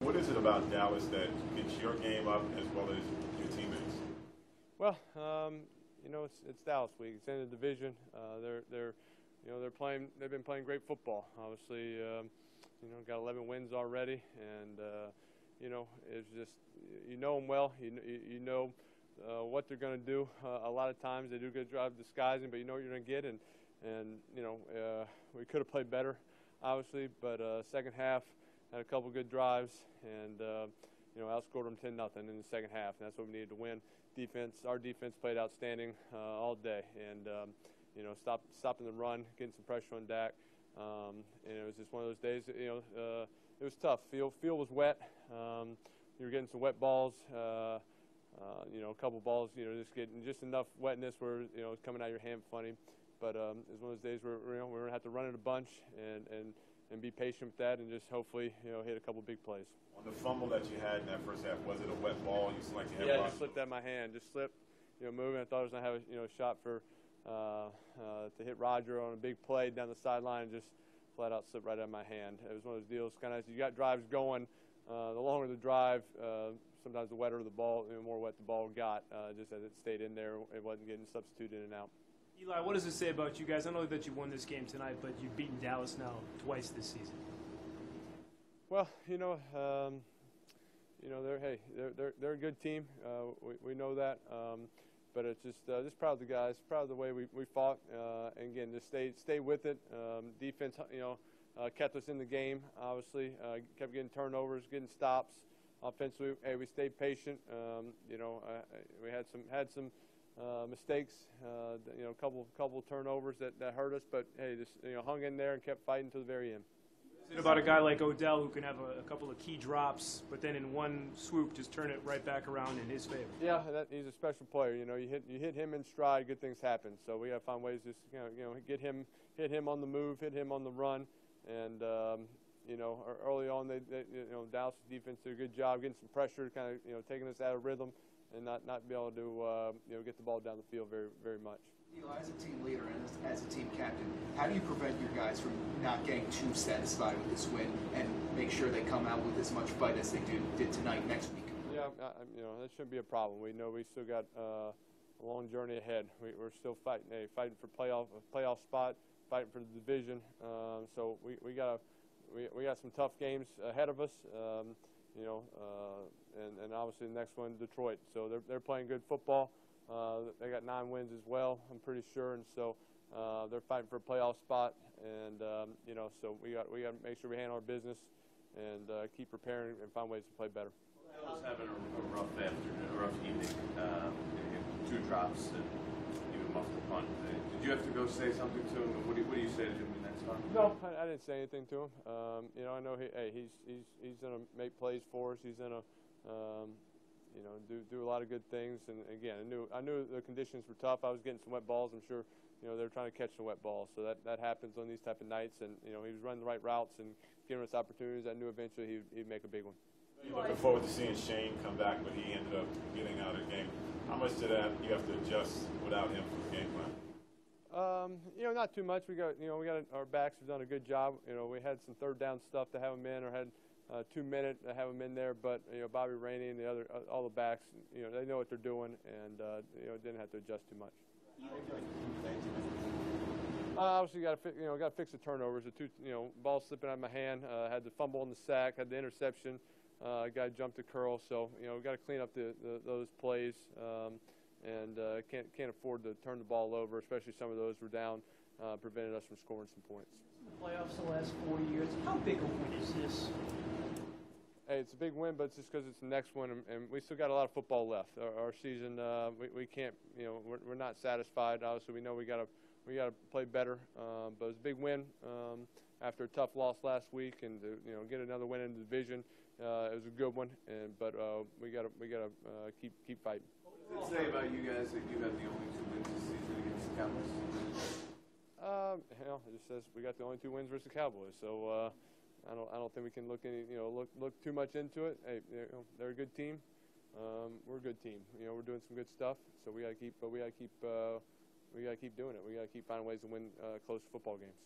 What is it about Dallas that gets your game up as well as your teammates? Well, it's Dallas week. It's in the division. They're playing. They've been playing great football. Obviously, got 11 wins already, and it's just you know them well. You know what they're going to do. A lot of times they do a good job disguising, but you know what you're going to get, and we could have played better, obviously, but second half had a couple good drives and outscored them 10-0 in the second half, and that's what we needed to win. Our defense played outstanding all day, and stopping the run, getting some pressure on Dak, and it was just one of those days. It was tough. Field was wet. You were getting some wet balls. A couple balls, just getting just enough wetness where it's coming out of your hand funny. But it was one of those days where we're going to have to run it a bunch and be patient with that, and just hopefully hit a couple big plays. On the fumble that you had in that first half, was it a wet ball? You seemed like you had Yeah, just slipped out of my hand. Just slipped, moving. I thought I was going to have a shot for to hit Roger on a big play down the sideline, and just flat out slipped right out of my hand. It was one of those deals. Kind of as you got drives going, the longer the drive, sometimes the wetter the ball, the more wet the ball got. Just as it stayed in there, it wasn't getting substituted in and out. Eli, what does it say about you guys? I know that you won this game tonight, but you've beaten Dallas now twice this season. Well, they're a good team. We know that, but it's just proud of the guys, proud of the way we fought, and again, just stay with it. Defense, kept us in the game. Obviously, kept getting turnovers, getting stops. Offensively, we stayed patient. We had some mistakes. A couple turnovers that hurt us, but hey, just hung in there and kept fighting to the very end. Is it about a guy like Odell who can have a couple of key drops, but then in one swoop just turn it right back around in his favor? Yeah, he's a special player. You hit him in stride, good things happen. So we got to find ways to hit him on the move, hit him on the run, and early on Dallas' defense did a good job getting some pressure, kind of taking us out of rhythm, and not be able to get the ball down the field very very much. Eli, as a team leader and as a team captain, how do you prevent your guys from not getting too satisfied with this win and make sure they come out with as much fight as they did tonight next week? Yeah, that shouldn't be a problem. We know we still got a long journey ahead. We're still fighting for playoff spot, fighting for the division. So we got some tough games ahead of us. And obviously the next one, Detroit. So they're playing good football. They got 9 wins as well, I'm pretty sure, and so they're fighting for a playoff spot. And so we got to make sure we handle our business and keep preparing and find ways to play better. I was having a rough afternoon, a rough evening. 2 drops and even muffed the punt. Did you have to go say something to him? What do you say to him in that time? No, I didn't say anything to him. I know he's going to make plays for us. He's going to do a lot of good things. And again, I knew the conditions were tough. I was getting some wet balls. I'm sure they were trying to catch some wet balls. So that happens on these type of nights. And he was running the right routes and giving us opportunities. I knew eventually he'd make a big one. You're looking forward to seeing Shane come back, but he ended up getting out of the game. How much did that you have to adjust without him for the game plan? Not too much. We got our backs have done a good job. We had some third down stuff to have him in, or had 2-minute to have him in there. But Bobby Rainey and all the backs, they know what they're doing, and didn't have to adjust too much. Obviously, got to fix the turnovers. The 2 balls slipping out of my hand. Had the fumble in the sack. Had the interception. Got to jump the curl. So we got to clean up those plays. And can't afford to turn the ball over, especially some of those were down, prevented us from scoring some points. The playoffs the last 4 years. How big a win is this? Hey, it's a big win, but it's just because it's the next one, and we still got a lot of football left. Our season, we can't, we're not satisfied. Obviously, we know we got to play better. But it was a big win after a tough loss last week, and to get another win in the division, it was a good one. But we got to keep fighting. What does it say about you guys that you have the only 2 wins this season against the Cowboys? It just says we got the only 2 wins versus the Cowboys. So I don't think we can look too much into it. Hey, they're a good team. We're a good team. We're doing some good stuff. So we got to keep doing it. We got to keep finding ways to win close football games.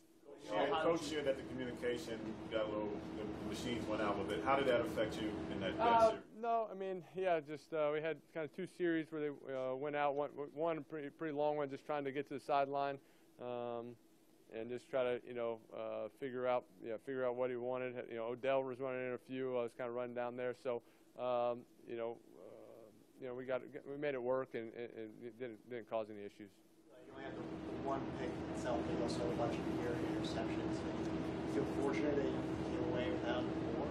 Coach shared that the communication got a little, the machines went out a little bit. How did that affect you in that series? No, I mean, yeah, just we had kind of two series where they went out. One pretty long one, just trying to get to the sideline, and just try to figure out what he wanted. Odell was running in a few. I was kind of running down there, so we made it work, and it didn't cause any issues. You only had the one pick itself, but also a bunch of your interceptions. You feel fortunate that you came away without more?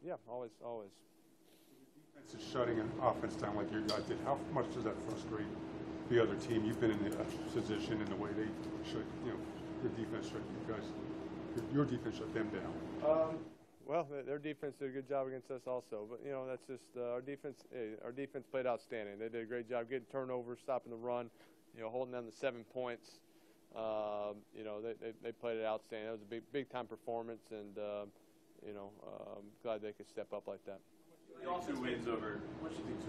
Yeah, always. The defense is shutting an offense down like your guys did. How much does that frustrate the other team? You've been in the position in the way they shut, your defense shut you guys, your defense shut them down. Well, their defense did a good job against us also, but that's just our defense. Our defense played outstanding. They did a great job getting turnovers, stopping the run, holding them to 7 points. They played it outstanding. It was a big time performance, and glad they could step up like that. What do you think 2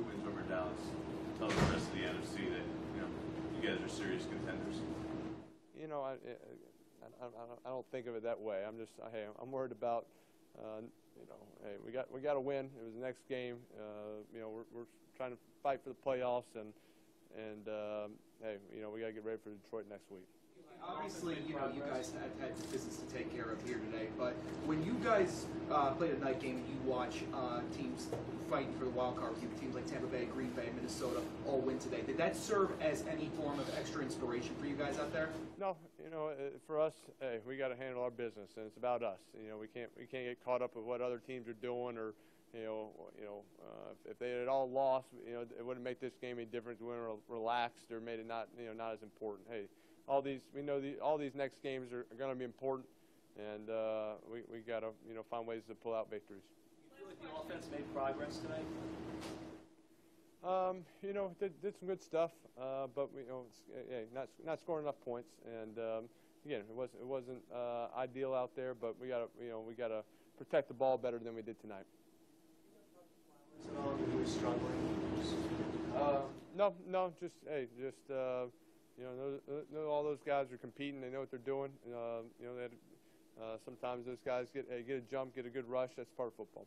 wins over Dallas tell the rest of the NFC that you guys are serious contenders? I don't think of it that way. I'm worried about. We got to win. It was the next game. We're trying to fight for the playoffs, and we got to get ready for Detroit next week. Obviously, you guys had business to take care of here today, but when you guys played a night game and you watch teams fighting for the wild card, teams like Tampa Bay, Green Bay, Minnesota all win today, did that serve as any form of extra inspiration for you guys out there? No, for us, we got to handle our business, and it's about us. We can't get caught up with what other teams are doing, or if they had all lost, it wouldn't make this game any difference. We were relaxed, or made it not as important. Hey, all these next games are going to be important, and we got to find ways to pull out victories. You feel like the offense made progress tonight? Did some good stuff, but not scoring enough points, and again, it wasn't ideal out there, but we got to protect the ball better than we did tonight. You were struggling. No, just all those guys are competing. They know what they're doing. Sometimes those guys get a jump, get a good rush. That's part of football.